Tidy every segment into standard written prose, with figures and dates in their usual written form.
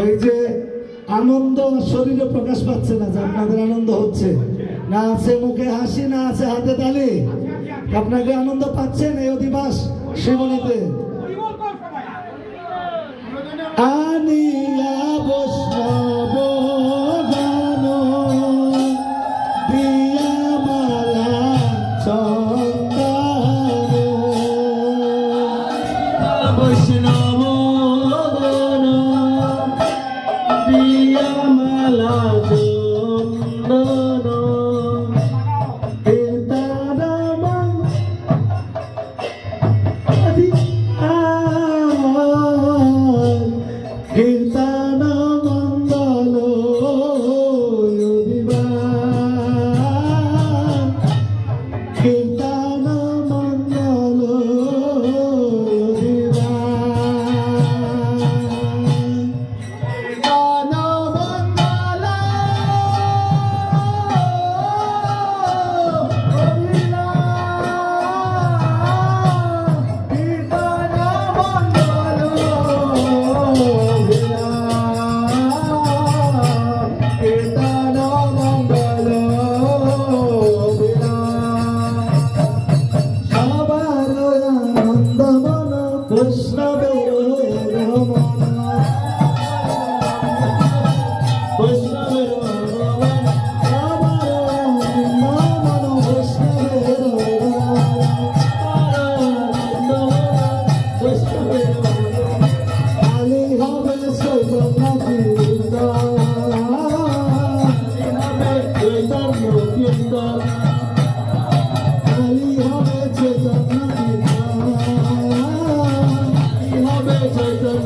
এই যে আনন্দ শরীরে প্রকাশ পাচ্ছে না, যে আপনাদের আনন্দ হচ্ছে না, আছে মুখে হাসি, না আছে হাতে তালি। আপনাকে আনন্দ পাচ্ছেন এই অধিবাস শিবনীতে? আনিয়া বৈষ্ণব গান দিয়া মালা চন্দন, বৈষ্ণব গান দিয়া মালা চন্দন, কীর্তন মঙ্গল কীর্তন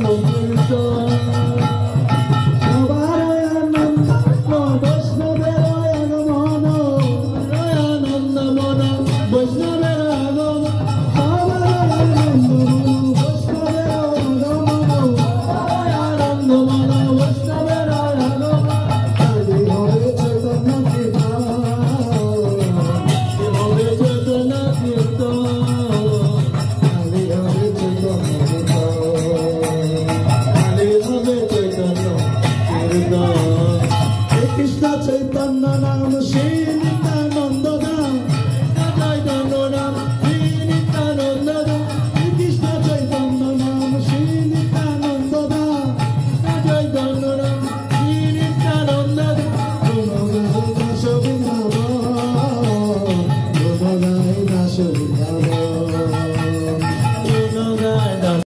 মঙ্গল কৃষ্ণ চৈতন্য নাম শ্রী নিত্যানন্দ ধাম, চৈতন্য নাম শ্রী নিত্যানন্দ ধাম, কৃষ্ণ চৈতন্য নাম শ্রী নিত্যানন্দ ধাম, চৈতন্য নাম শ্রী নিত্যানন্দ ধাম, দাস বিধান, দাস